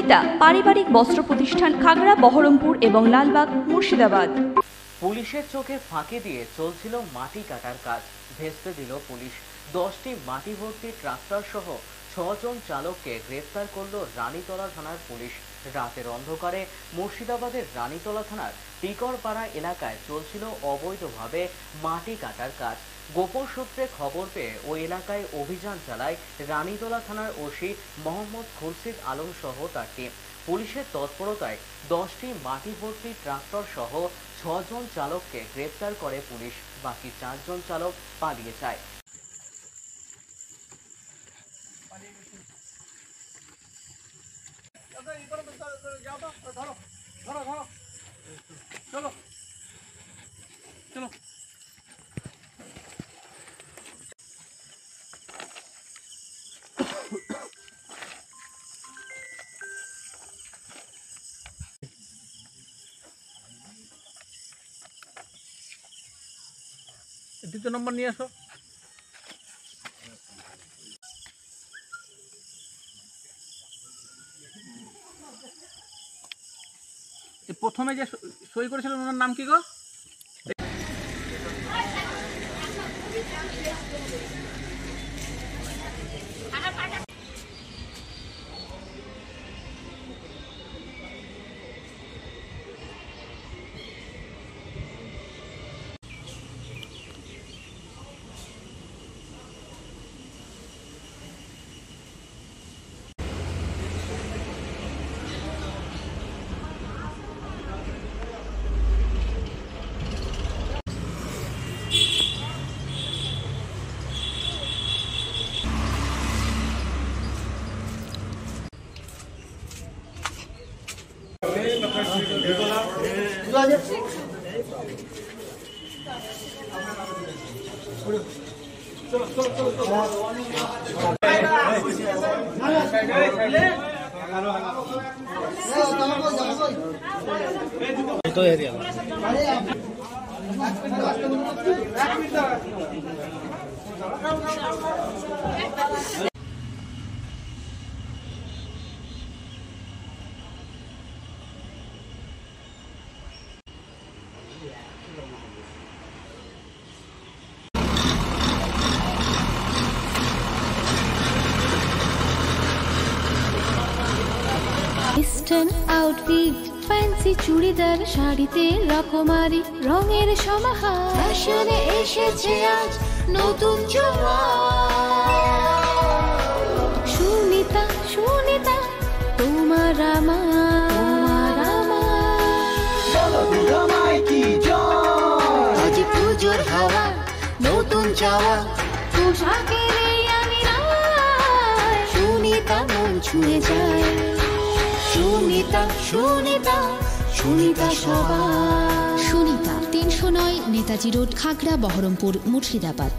সুনিতা পারিবারিক বস্ত্র প্রতিষ্ঠান, খাগড়া, বহরমপুর এবং লালবাগ, মুর্শিদাবাদ। পুলিশের চোখে ফাঁকি দিয়ে চলছিল মাটি কাটার কাজ। ভেস্তে দিল পুলিশ। 10টি মাটি ভর্তি ট্রাক্টর সহ 6 জন চালককে গ্রেফতার করল রানীতলা থানার পুলিশ। রাতের অন্ধকারে মুর্শিদাবাদের রানীতলা থানার টিকরপাড়া এলাকায় চলছিল অবৈধভাবে মাটি কাটার কাজ। গোপন সূত্রে খবর পেয়ে ওই এলাকায় অভিযান চালায় রানীতলা থানার ওসি মোহাম্মদ খুরশিদ আলম সহ তার টিম। পুলিশের তৎপরতায় 10টি মাটি ভর্তি ট্রাক্টর সহ 6 জন চালককে গ্রেফতার করে পুলিশ। বাকি 4 জন চালক পালিয়ে যায়। দ্বিতীয় নম্বর নিয়ে আসো। প্রথমে যে সই করেছিলেন ওনার নাম কি গো? तो area western outfit fancy churidar शाड़ीते रकमारी रंगेर समाहार फैशने एसेছে আজ নতুন জোয়ার সুনিতা সুনিতা তোমার আমার রমায় কি জয় আজ পুজোর হাওয়া নতুন চাওয়া পোশাকের এই আমিরায় সুনিতা মন ছুঁয়ে যায়। সুনিতা সুনিতা সুনিতা সবার। সুনিতা 309 নেতাজি রোড, খাগড়া, বহরমপুর, মুর্শিদাবাদ।